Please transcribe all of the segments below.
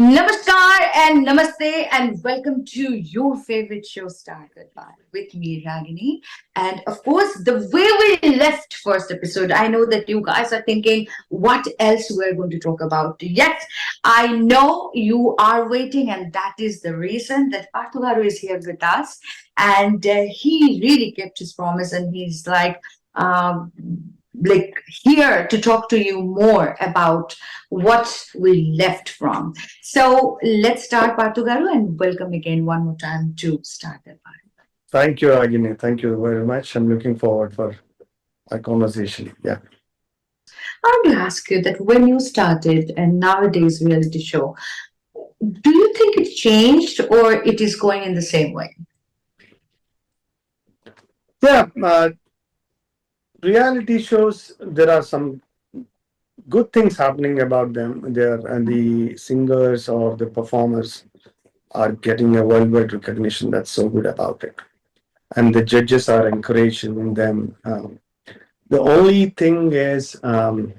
Namaskar and namaste and welcome to your favorite show Star Darbar with me Raagiinii. And of course, the way we left first episode, I know that you guys are thinking what else we're going to talk about. Yes, I know you are waiting, and that is the reason that Parthu is here with us. And he really kept his promise, and he's um, like here to talk to you more about what we left from. So let's start, Parthugaru, and welcome again one more time to Start That Part. Thank you, Raagiinii. Thank you very much. I'm looking forward for our conversation. Yeah. I want to ask you that when you started and nowadays reality show, do you think it changed or it is going in the same way? Yeah. Reality shows, there are some good things happening about them there, and the singers or the performers are getting a worldwide recognition. That's so good about it. And the judges are encouraging them. The only thing is um,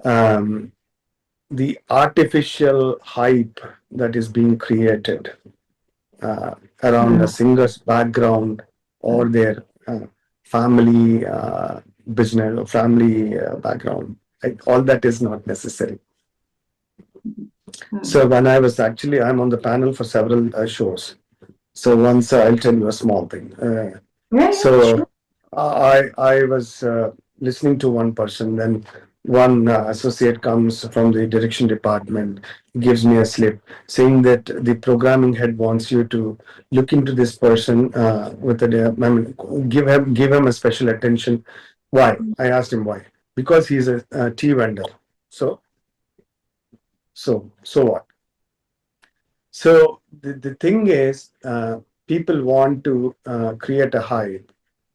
the artificial hype that is being created uh, around a Mm, singer's background or their family business or family background. Like, all that is not necessary. mm. So when I'm on the panel for several shows. So once I'll tell you a small thing. Yeah, yeah, So sure. I was listening to one person, then one associate comes from the direction department, gives me a slip saying that the programming head wants you to look into this person with I mean, give him a special attention. Why? I asked him why. Because he's a tea vendor. So so what? So the thing is, people want to create a hype.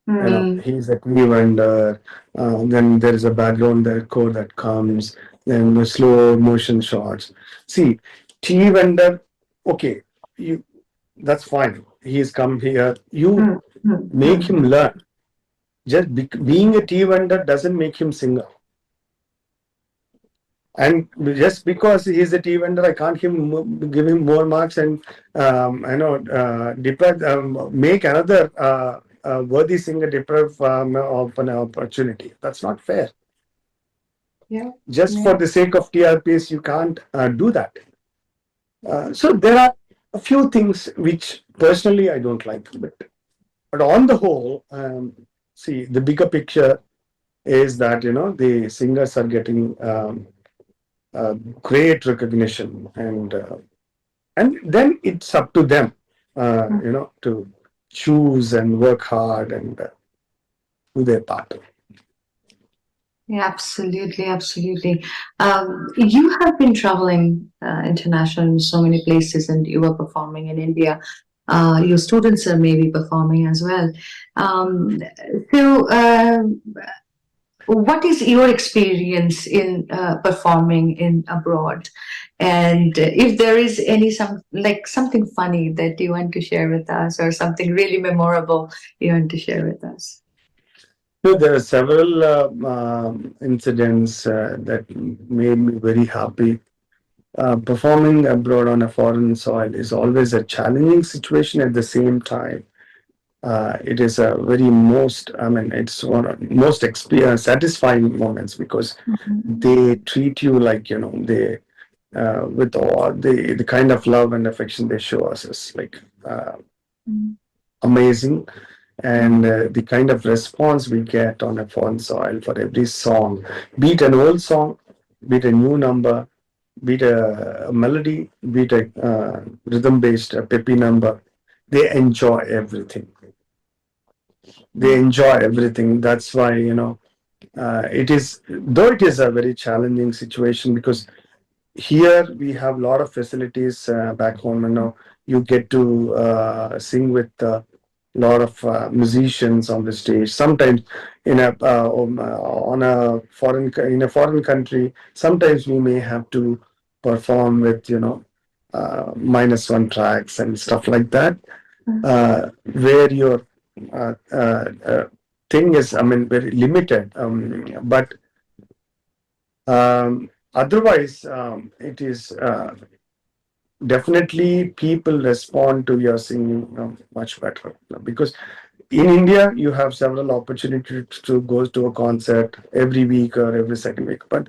Mm, He's a tea vendor. Then there is a background core that comes. Then the slow motion shots. See, tea vendor. Okay, you. That's fine. He's come here. You mm, mm, make mm. him learn. Just being a tea vendor doesn't make him singer. And just because he's a tea vendor, I can't give him more marks and make another worthy singer deprive of an opportunity. That's not fair. Yeah, Just for yeah. the sake of TRPs, you can't do that. So there are a few things which personally I don't like, but on the whole, see, the bigger picture is that the singers are getting uh, great recognition, and then it's up to them to choose and work hard and do their part. Yeah, absolutely, absolutely. You have been traveling international in so many places, and you were performing in India. Your students are maybe performing as well. Um, so, what is your experience in performing in abroad? And if there is something funny that you want to share with us, or something really memorable you want to share with us. So there are several incidents that made me very happy. Performing abroad on a foreign soil is always a challenging situation. At the same time, it is a very most, I mean, it's one of the most satisfying moments because they treat you like, they, with all the kind of love and affection they show us is like amazing. And the kind of response we get on a foreign soil for every song, be it an old song, be it a new number, be it a melody, be it a rhythm based, a peppy number, they enjoy everything. They enjoy everything. That's why, it is, though it is a very challenging situation because here we have a lot of facilities back home. You get to sing with a lot of musicians on the stage. Sometimes on a in a foreign country, sometimes we may have to perform with -1 tracks and stuff like that, where your thing is, I mean, very limited. But otherwise, it is. definitely people respond to your singing much better, because in India you have several opportunities to go to a concert every week or every second week, but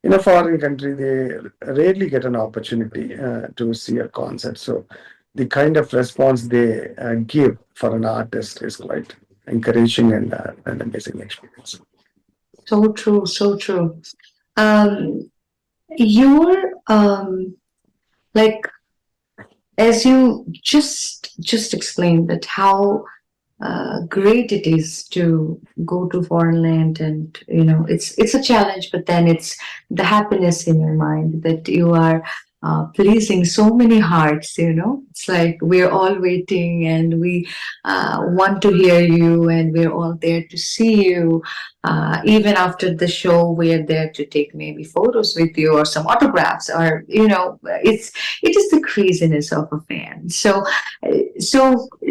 in a foreign country they rarely get an opportunity to see a concert. So the kind of response they give for an artist is quite encouraging and an amazing experience. So true, so true. Um, your like as you just explained that how great it is to go to foreign land, and it's a challenge, but then it's the happiness in your mind that you are pleasing so many hearts. It's like we're all waiting, and we want to hear you, and we're all there to see you. Even after the show, we're there to take maybe photos with you or some autographs, or it is the craziness of a fan. So,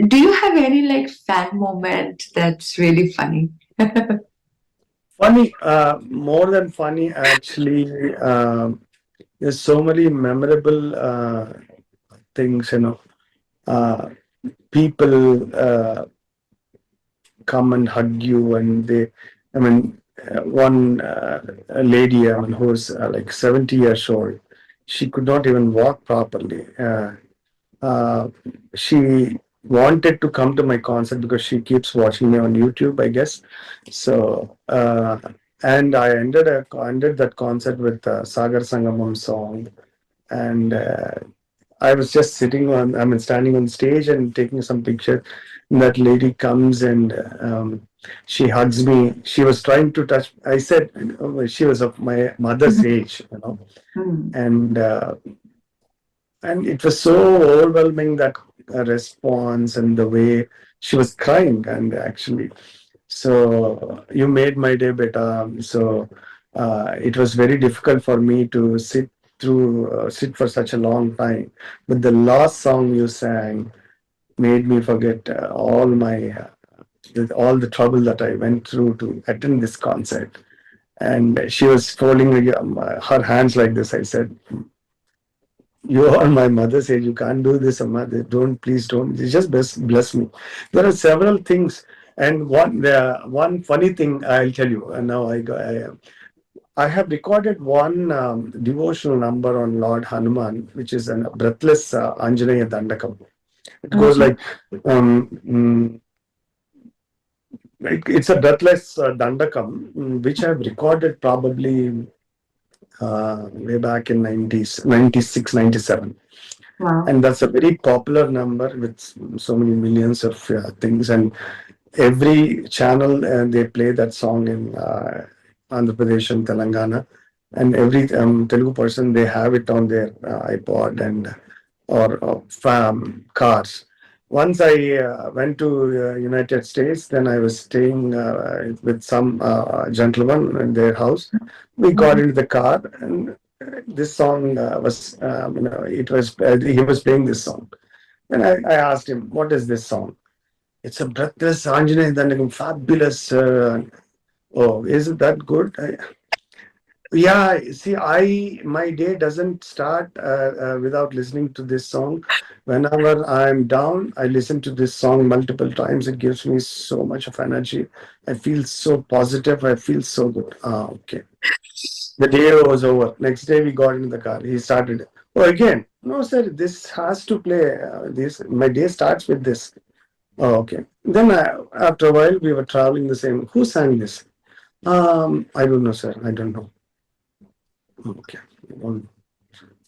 do you have any like fan moment that's really funny? Funny, more than funny, actually. There's so many memorable things, Uh, people come and hug you, and I mean, one lady, I mean, who's like 70 years old, she could not even walk properly. Uh, she wanted to come to my concert because she keeps watching me on YouTube, I guess. So, and I ended that concert with Sagar Sangamam song, and I was just standing on stage and taking some pictures. That lady comes and she hugs me. She was trying to touch. I said she was of my mother's age, Hmm. and it was so overwhelming, that response and the way she was crying, and actually, so you made my day better. So it was very difficult for me to sit for such a long time, but the last song you sang made me forget all the trouble that I went through to attend this concert. And she was folding her hands like this. I said, "You are my mother's age. You can't do this, Amma. Don't, please don't. Just bless me." There are several things, and one funny thing I'll tell you. And now I have recorded one devotional number on Lord Hanuman, which is a breathless Anjaneya Dandakam. It goes Mhm. like, um, mm, it's a breathless Dandakam, which I've recorded probably way back in 90s, 96, 97. Wow. And that's a very popular number with so many millions of things. And every channel they play that song in Andhra Pradesh and Telangana. And every Telugu person, they have it on their iPod and or cars. Once I went to United States, then I was staying with some gentleman in their house. We got Mhm. into the car, and this song he was playing this song. And I asked him, "What is this song?" "It's a breathless Anjaneya Dandakam, fabulous." Oh, is it that good? Yeah, see, my day doesn't start without listening to this song. Whenever I'm down, I listen to this song multiple times. It gives me so much of energy. I feel so positive. I feel so good. Ah, okay. The day was over. Next day, we got into the car. He started. Oh, again. No, sir. This has to play. This my day starts with this. Oh, okay. Then after a while, we were traveling the same. Who sang this? I don't know, sir. I don't know. Okay.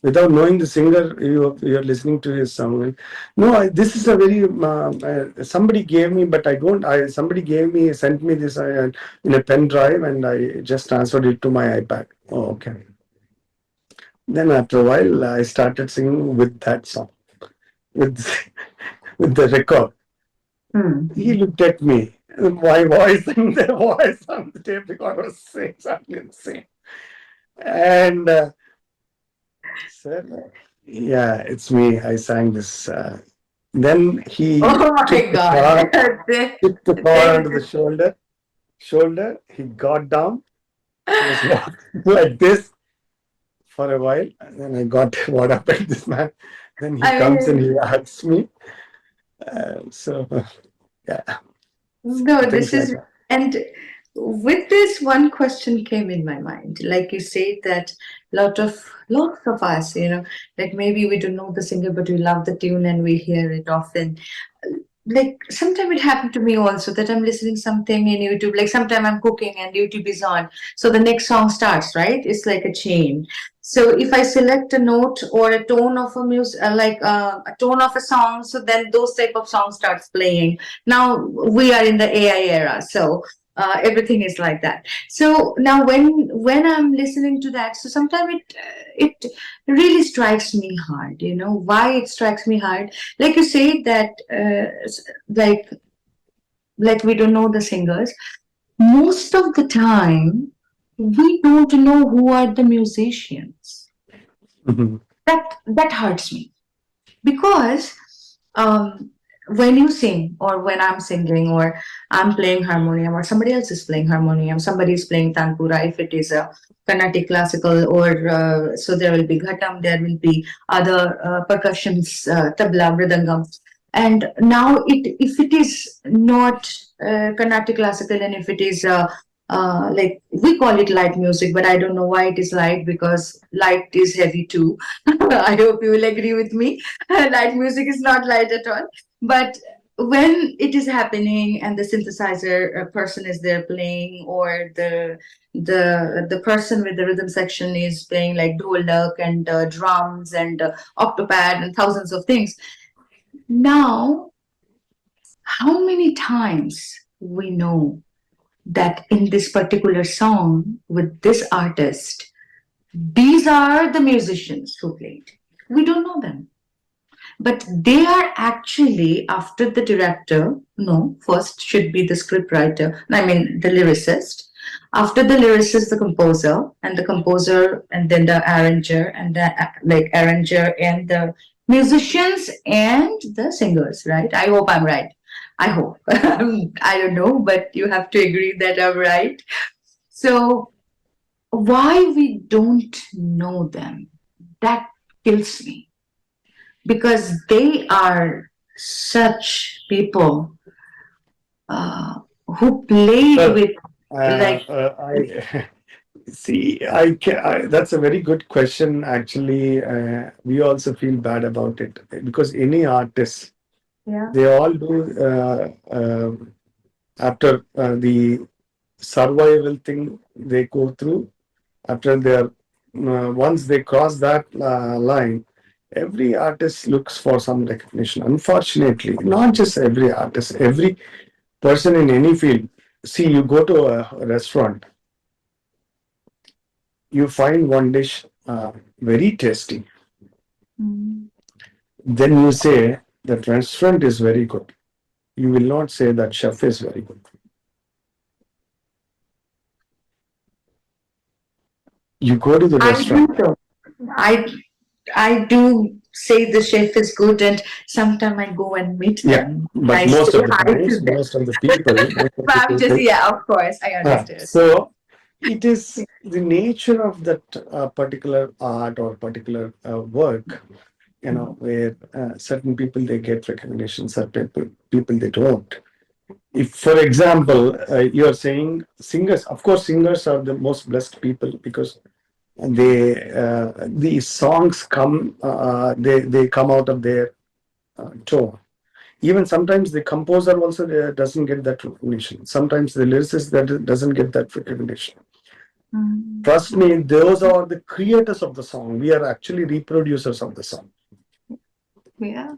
Without knowing the singer, you're listening to his song. No, this is a very somebody gave me, but I don't. Somebody gave me sent me this in a pen drive, and I just transferred it to my iPad. Oh, okay. Then after a while, I started singing with that song, with with the record. He Hmm. looked at me. My voice and their voice on the tape recorder was exactly the same. And sir, yeah, it's me. I sang this. Then he Oh my God. took the car This onto the shoulder. He got down. He was walking like this for a while, and then I got what happened this man. Then he I comes and mean, he asks me. So yeah, no, things this like is, that. and with this one question came in my mind. Like you said that lots of us, like maybe we don't know the singer, but we love the tune and we hear it often. Like sometimes it happened to me also that I'm listening something in YouTube. Like sometime I'm cooking and YouTube is on, so the next song starts. Right? It's like a chain. So if I select a note or a tone of a music, a tone of a song, so then those type of songs starts playing. Now we are in the AI era, so everything is like that. So now when I'm listening to that, so sometimes it really strikes me hard. Why it strikes me hard? Like you say that like we don't know the singers. Most of the time, we don't know who are the musicians. Mhm. That hurts me because um, when you sing or when I'm singing or I'm playing harmonium or somebody else is playing harmonium, somebody is playing tanpura, if it is a Carnatic classical, or so there will be ghatam, there will be other percussions, tabla, mridangam. And now if it is not Carnatic classical, and if it is like we call it light music, but I don't know why it is light, because light is heavy too. I hope you will agree with me. Light music is not light at all. But when it is happening and the synthesizer person is there playing, or the person with the rhythm section is playing like dholak and drums and octopad and thousands of things. Now, how many times we know that in this particular song with this artist, these are the musicians who played. We don't know them. But they are actually after the director. No, first should be the script writer, I mean the lyricist. After the lyricist, the composer, and the composer, and then the arranger, and the like arranger, and the musicians and the singers, right? I hope I'm right. I hope. I don't know, but you have to agree that I'm right. So why we don't know them, that kills me, because they are such people who played Well, with, like, I see. That's a very good question. Actually, we also feel bad about it because any artist, yeah. they all do after the survival thing they go through. After their once they cross that line, every artist looks for some recognition. Unfortunately, not just every artist, every person in any field. See, you go to a restaurant, you find one dish very tasty. Mm. Then you say that restaurant is very good. You will not say that chef is very good. You go to the I do restaurant. so. I I do say the chef is good, and sometimes I go and meet Yeah, them. but I say most of the hi to times, them. most of But the I'm just, people, yeah, of course, I understood. so it is the nature of that particular art or particular work, where certain people they get recognition, certain people they don't. If, for example, you are saying singers, of course, singers are the most blessed people because the songs come, they come out of their tone. Even sometimes the composer also doesn't get that recognition. Sometimes the lyricist that doesn't get that recognition. Mm. Trust me, those are the creators of the song. We are actually reproducers of the song. Yeah.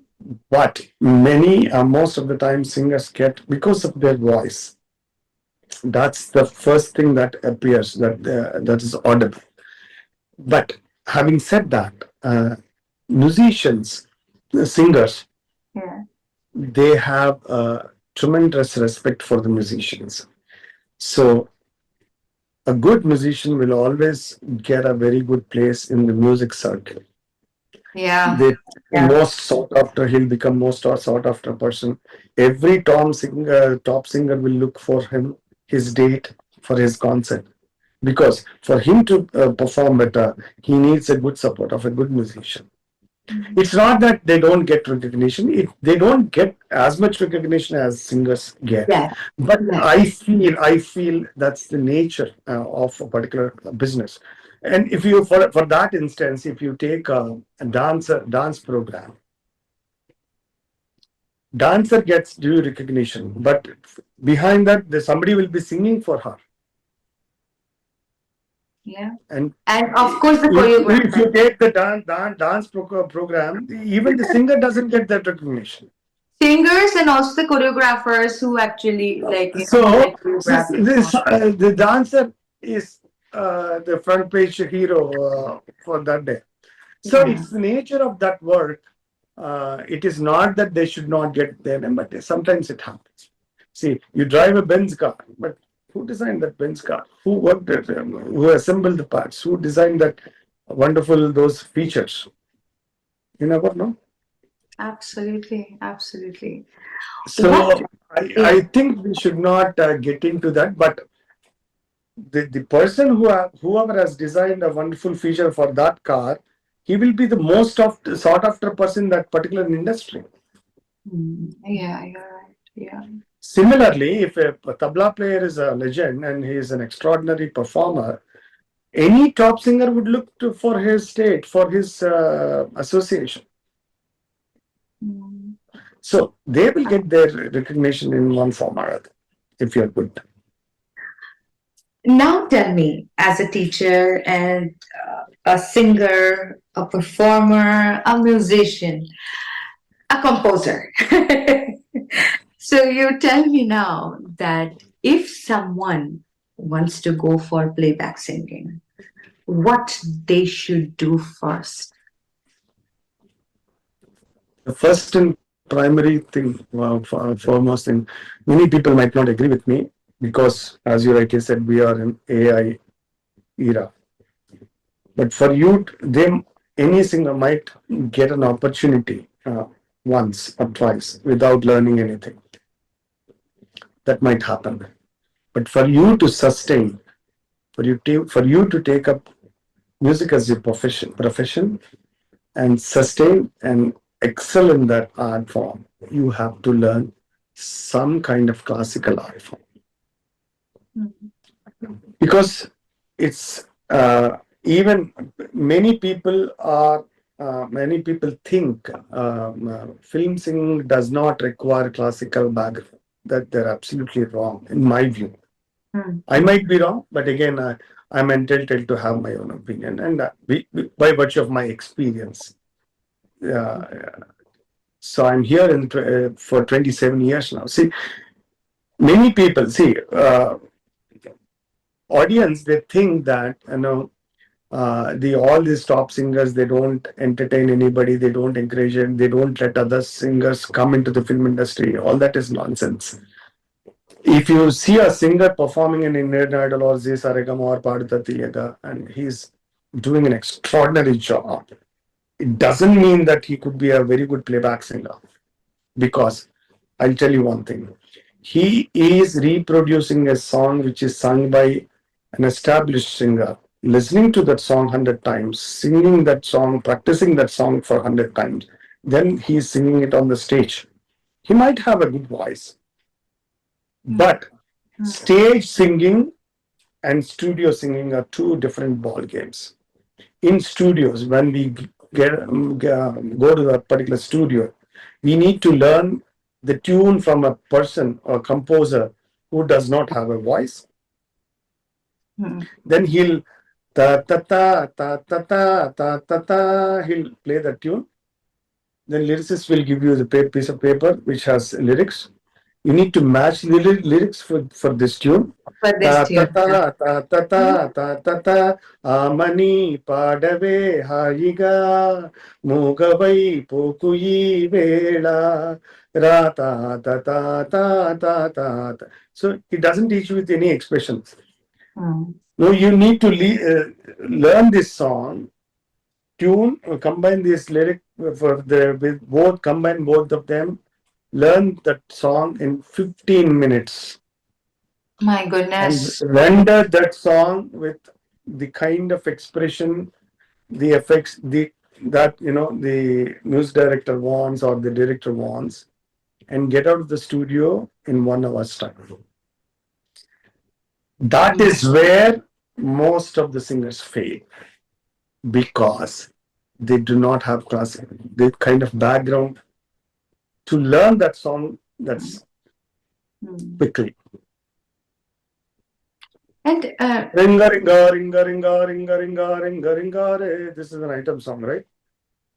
But many, most of the time, singers get because of their voice. That's the first thing that appears that is audible. But having said that, musicians, singers, Yeah. they have tremendous respect for the musicians. So a good musician will always get a very good place in the music circle. Yeah. The Yeah. most sought after, he'll become most sought after person. Every top singer will look for him, his date for his concert. because for him to perform better, he needs a good support of a good musician. Mm. It's not that they don't get recognition. They don't get as much recognition as singers get. Yeah. But Yeah. I feel that's the nature of a particular business. And if you, for that instance, if you take a dance program, dancer gets due recognition, but behind that, somebody will be singing for her. Yeah. And And of course, the if choreographer. you take the program, even the singer doesn't get that recognition. Singers and also the choreographers who actually So, like choreography the song. the dancer is the front page hero for that day. So Yeah. it's the nature of that work. It is not that they should not get their name, but sometimes it happens. See, you drive a Benz car, but who designed that Benz car? Who worked it? Who assembled the parts? Who designed that wonderful those features? You never know. Absolutely. Absolutely. What? So Yeah. I think we should not get into that. But the person whoever has designed a wonderful feature for that car, he will be the most of sought after person in that particular industry. Yeah, you're right. Yeah. Similarly, if a tabla player is a legend and he is an extraordinary performer, any top singer would look for his state, for his association. Mm. So they will get their recognition in one form or other if you're good. Now tell me, as a teacher and a singer, a performer, a musician, a composer. So you tell me now that if someone wants to go for playback singing, what they should do first. The first and primary thing, foremost thing, many people might not agree with me because, as you rightly said, we are in AI era. But for you, any singer might get an opportunity once or twice without learning anything. That might happen. But for you to sustain, for you to take up music as your profession and sustain and excel in that art form, you have to learn some kind of classical art form Mhm. because it's even many people think film singing does not require classical background. That they're absolutely wrong in my view. I Mhm. might be wrong, but again, I'm entitled to have my own opinion, and by virtue of my experience. Uh, so I'm here for 27 years now. See, many people see audience. They think that the all these top singers, they don't entertain anybody, they don't encourage it, they don't let other singers come into the film industry. All that is nonsense. If you see a singer performing in Indian Idol or Zee Saregama or Paadutha and he's doing an extraordinary job, it doesn't mean that he could be a very good playback singer. Because I'll tell you one thing, he is reproducing a song which is sung by an established singer, listening to that song 100 times, singing that song, practicing that song for 100 times. Then he's singing it on the stage. He might have a good voice, but Mhm. stage singing and studio singing are two different ball games. In studios, when we go to a particular studio, we need to learn the tune from a person or composer who does not have a voice. Mhm. Then he'll ta ta ta ta ta ta ta ta ta. He'll play the tune. Then lyricist will give you the piece of paper which has lyrics. You need to match the lyrics for this tune. For this Ta ta tune. Yeah. ta ta ta ta ta ta ta Amani padave hayiga Mugavai pokui vela Ra ta ta ta ta ta ta. So it doesn't teach you with any expressions. Mm. No, you need to learn this song, tune, combine this lyric for the with both combine both of them, learn that song in 15 minutes. My and goodness. render that song with the kind of expression, the effects, the that the music director wants or the director wants, and get out of the studio in 1 hour's time. That My, is where most of the singers fail, because they do not have classic the kind of background to learn that song that's mm. quickly. And Ringa ringa ringa ringa ringa ringa ringa ringa re. This is an item song, right?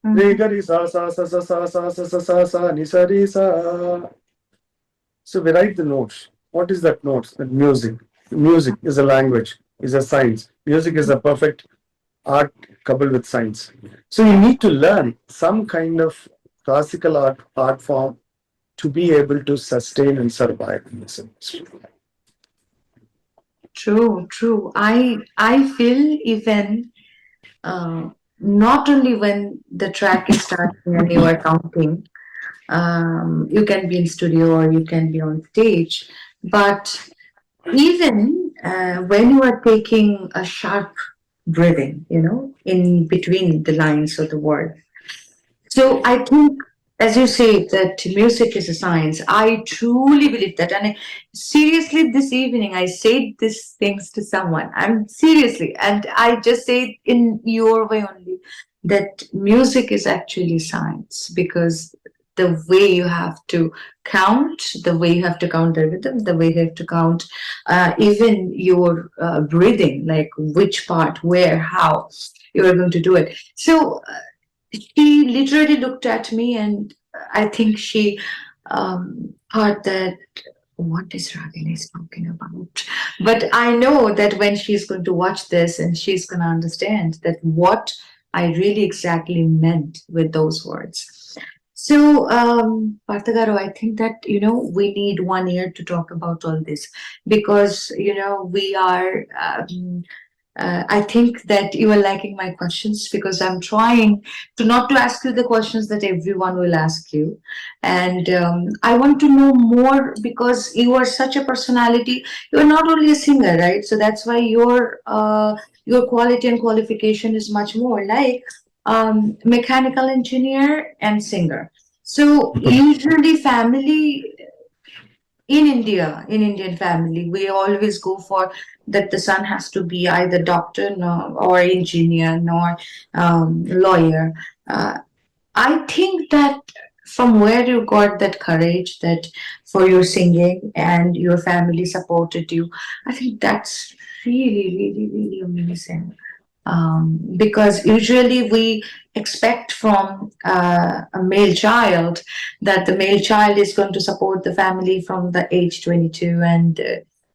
Re mhm, ga ri sa sa sa sa sa sa sa sa sa sa ni sa ri sa. So we write the notes. What is that notes? That music. Music is a language, is a science. Music is a perfect art coupled with science. So you need to learn some kind of classical art form to be able to sustain and survive in this industry. true, true. I feel even not only when the track is starting and you are counting, you can be in studio or you can be on stage, but even when you are taking a sharp breathing, in between the lines of the word. So I think, as you say, that music is a science. I truly believe that. And seriously, this evening, I said these things to someone. I'm seriously, and I just say it in your way only, that music is actually science, because the way you have to count, the way you have to count the rhythm, the way you have to count even your breathing, like which part, where, how you are going to do it. So she literally looked at me, and I think she thought that what is Ragini talking about? But I know that when she's going to watch this and she's going to understand that what I really exactly meant with those words. So, Partagaro, I think that, we need 1 year to talk about all this, because, we are I think that you are liking my questions, because I'm trying to not to ask you the questions that everyone will ask you, and I want to know more, because you are such a personality. You are not only a singer, right? So that's why your quality and qualification is much more like mechanical engineer and singer. So usually family in India, in Indian family, we always go for that the son has to be either doctor no, or engineer nor lawyer. Uh, I think that from where you got that courage that for your singing and your family supported you, I think that's really, really, really amazing. Because usually we expect from a male child that the male child is going to support the family from the age 22 and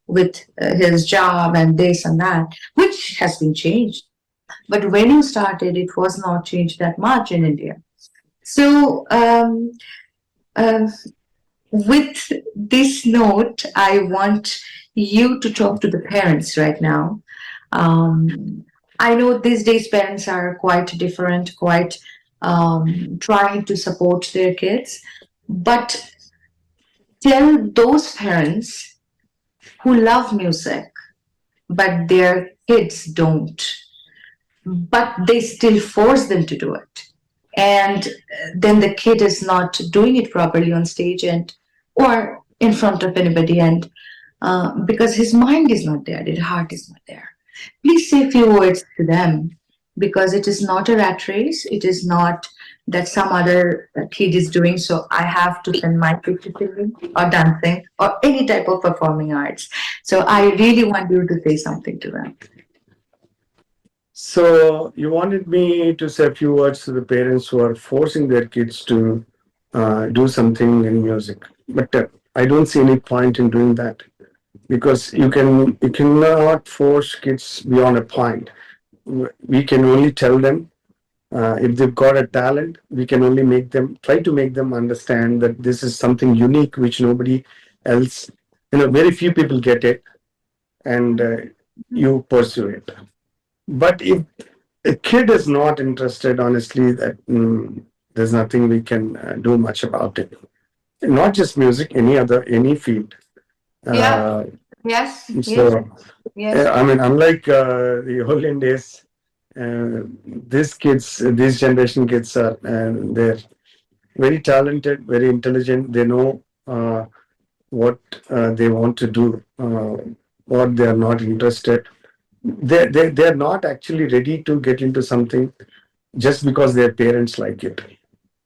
with his job and this and that, which has been changed now. But when you started, it was not changed that much in India. So, uh, with this note, I want you to talk to the parents right now. Um, I know these days parents are quite different, quite trying to support their kids, but tell those parents who love music, but their kids don't, but they still force them to do it. And then the kid is not doing it properly on stage and or in front of anybody, and because his mind is not there, his heart is not there. Please say a few words to them, because it is not a rat race. It is not that some other kid is doing, so I have to send my kid to singing or dancing or any type of performing arts. So I really want you to say something to them. So you wanted me to say a few words to the parents who are forcing their kids to do something in music, but I don't see any point in doing that, because you cannot force kids beyond a point. We can only tell them if they've got a talent. We can only try to make them understand that this is something unique which nobody else, very few people get it, and you pursue it. But if a kid is not interested, honestly, that there's nothing we can do much about it. Not just music, any field. Yeah. Uh, Yes, yes, So, yes. I mean, unlike the olden days, these kids, these generation kids are, they're very talented, very intelligent. They know what they want to do, what they are not interested. They're not actually ready to get into something just because their parents like it.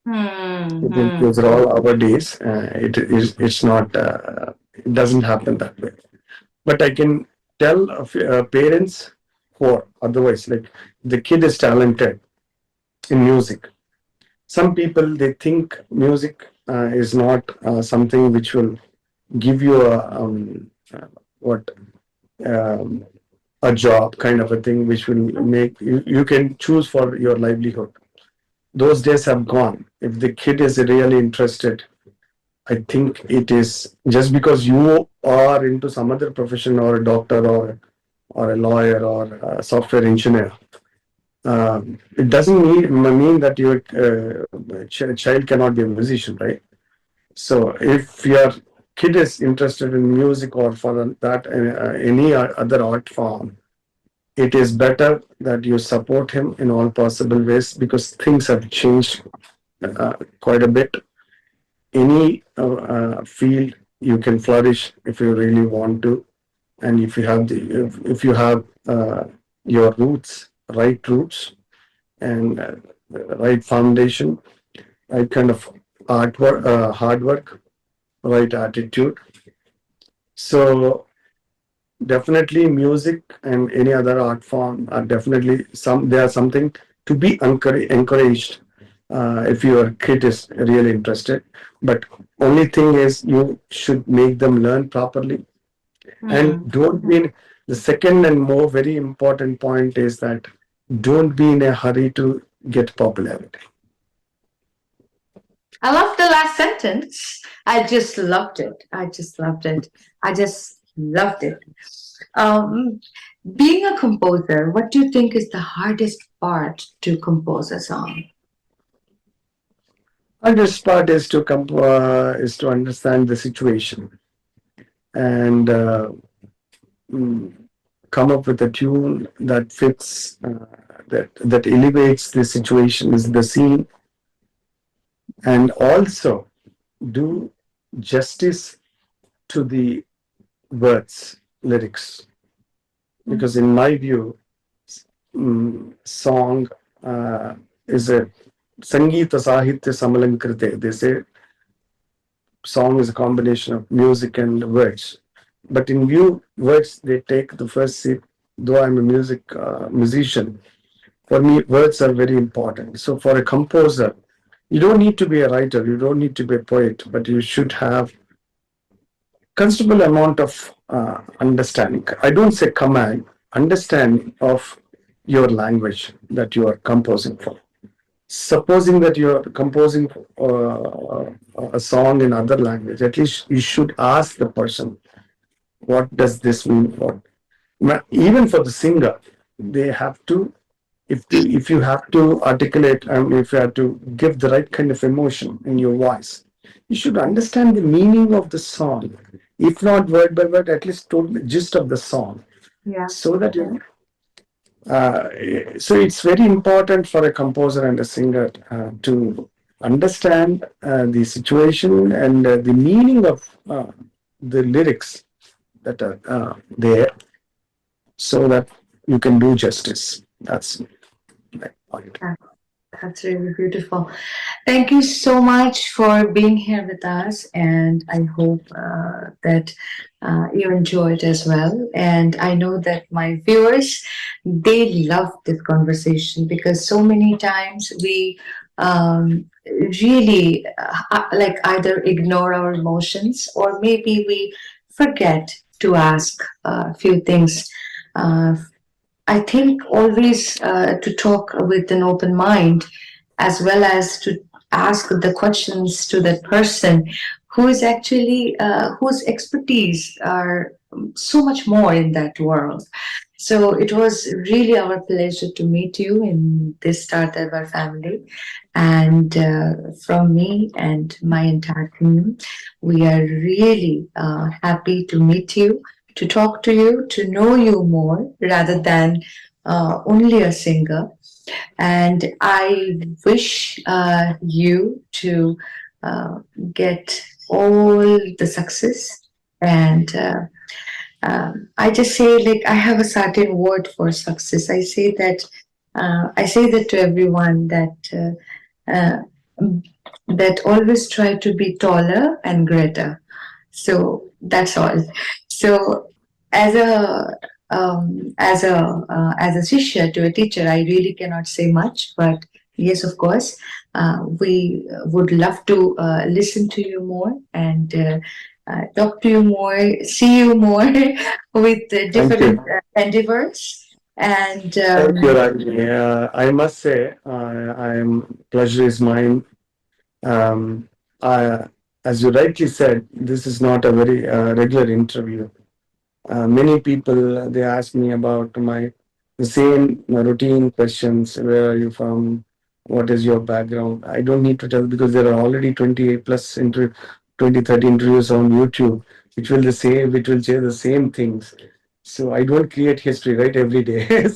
Hmm. Those are all our days. It's not. It doesn't happen that way. But I can tell parents who are otherwise, like the kid is talented in music. Some people they think music is not something which will give you what um, a job kind of a thing which will make you can choose for your livelihood. Those days have gone. If the kid is really interested, I think it is just because you are into some other profession or a doctor or a lawyer or a software engineer. It doesn't mean that your child cannot be a musician, right? So if your kid is interested in music or for that any other art form, it is better that you support him in all possible ways because things have changed quite a bit. Any field you can flourish if you really want to, and if you have if you have your roots, right roots, and right foundation, right kind of hard work, right attitude. So definitely music and any other art form are definitely they are something to be encouraged if your kid is really interested. But only thing is you should make them learn properly and Hmm. don't be in, the second and more very important point is that don't be in a hurry to get popularity. I love the last sentence. I just loved it. I just loved it. I just loved it. Um, Being a composer, what do you think is the hardest part to compose a song? Hardest part is to understand the situation and mm, come up with a tune that fits that elevates the situation is the scene and also do justice to the words lyrics because in my view song is a sangeeta sahitya samalankrite. They say song is a combination of music and words. But in view, words they take the first seat. Though I'm a musician, for me words are very important. So for a composer, you don't need to be a writer, you don't need to be a poet, but you should have considerable amount of understanding. I don't say command, understanding of your language that you are composing for. Supposing that you're composing a song in other language, at least you should ask the person, what does this mean for? Even for the singer, they have to, if you have to articulate, if you have to give the right kind of emotion in your voice, you should understand the meaning of the song. If not word by word, at least told the gist of the song, Yeah. so that you uh, so it's very important for a composer and a singer to understand the situation and the meaning of the lyrics that are there so that you can do justice. That's my point. Yeah, that's really beautiful. Thank you so much for being here with us, and I hope that you enjoyed as well. And I know that my viewers they love this conversation because so many times we really like either ignore our emotions or maybe we forget to ask a few things. Uh, I think always to talk with an open mind as well as to ask the questions to that person who is actually whose expertise are so much more in that world. So it was really our pleasure to meet you in this Star Darbar family. And from me and my entire team, we are really happy to meet you to talk to you, to know you more rather than only a singer. And I wish you to uh, get all the success. And I just say, like, I have a certain word for success. I say that to everyone uh, that always try to be taller and greater. So that's all. So as a as a shishya to a teacher, I really cannot say much, but yes, of course, we would love to listen to you more and talk to you more, see you more with Thank different you. endeavors. And Thank you, Raagiinii. I must say, pleasure is mine. Um, I, as you rightly said, this is not a very regular interview. Many people they ask me about my the same routine questions. Where are you from? What is your background? I don't need to tell because there are already 28 plus 20, 30 interviews on YouTube, which will say the same things. So I don't create history right every day.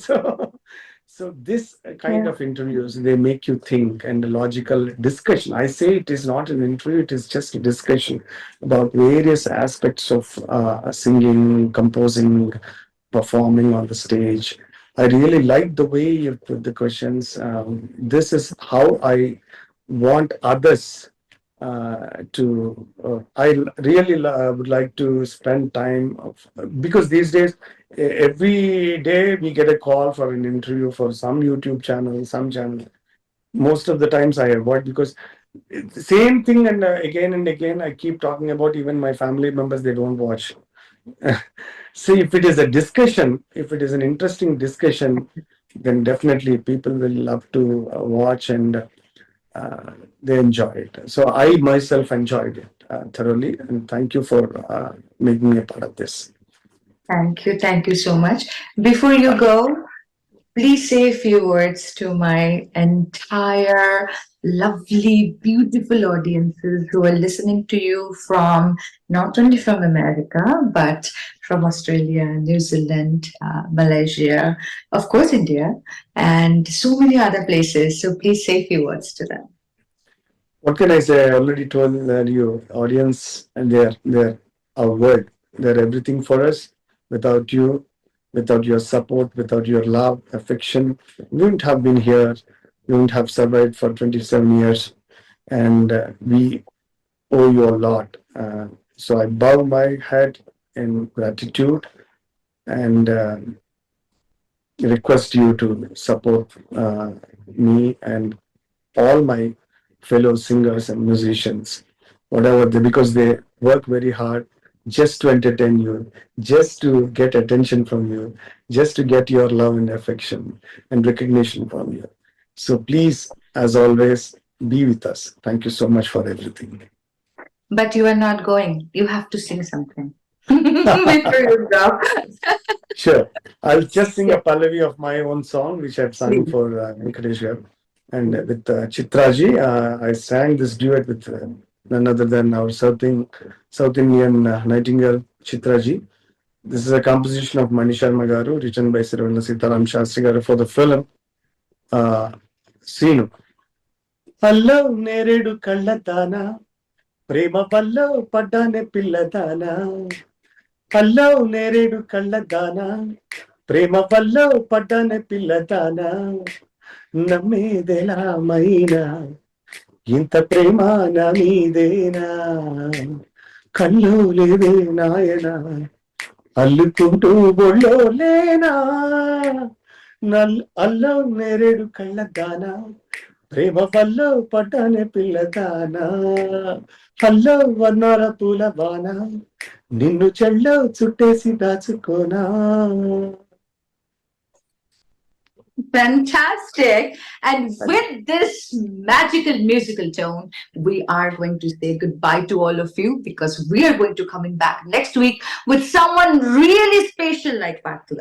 So this kind yeah, of interviews they make you think and a logical discussion. I say it is not an interview; it is just a discussion about various aspects of singing, composing, performing on the stage. I really like the way you put the questions. This is how I want others I really would like to spend time because these days every day we get a call for an interview for some YouTube channel, some channel. Most of the times I avoid because it's the same thing and again I keep talking about. Even my family members they don't watch. See, if it is a discussion, if it is an interesting discussion, then definitely people will love to watch and they enjoy it. So I myself enjoyed it thoroughly, and thank you for making me a part of this. thank you so much. Before you go, please say a few words to my entire lovely, beautiful audiences who are listening to you from not only from America, but from Australia, New Zealand, Malaysia, of course, India, and so many other places. So please say a few words to them. What can I say? I already told you, audience, and they're our world. They're everything for us. Without you, without your support, without your love, affection, we wouldn't have been here. We wouldn't have survived for 27 years, and we owe you a lot. So I bow my head in gratitude and request you to support me and all my fellow singers and musicians, whatever they, because they work very hard just to entertain you, just to get attention from you, just to get your love and affection and recognition from you. So please, as always, be with us. Thank you so much for everything. But you are not going. You have to sing something before you go. Sure. I'll just sing Yes, a Pallavi of my own song, which I've sung please. for Venkateshwar. And with Chitraji, I sang this duet with none other than our South Indian Nightingale, Chitraji. This is a composition of Mani Sharma Garu, written by Sirvella Sitaram Shastri Garu for the film uh, Seenu. Hello, Neredu Kallatana, Prema Pallo Padane Pillatana. Hello, Neredu Kallatana, Prema Pallo Padane Pillatana. నమ్మేదెలా మైనా ఇంత ప్రేమ నా మీదేనా కళ్ళు లేవే నాయనా అల్లుకుంటూ ఒళ్ళో లేనా అల్లో నేరేడు కళ్ళదానా ప్రేమ వల్లో పడ్డానే పిల్లదానా అల్లో వర్ణాల పూల బాణ నిన్ను చెల్లో చుట్టేసి దాచుకోనా. Fantastic. And with this magical musical tone, we are going to say goodbye to all of you because we are going to coming back next week with someone really special like Parthu.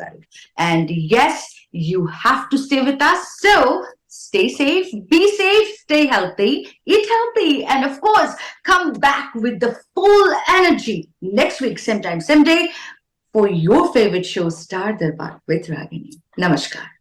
And yes, you have to stay with us. So stay safe, be safe, stay healthy, eat healthy, and of course, come back with the full energy next week, same time, same day for your favorite show, Star Darbar with Raagiinii. Namaskar.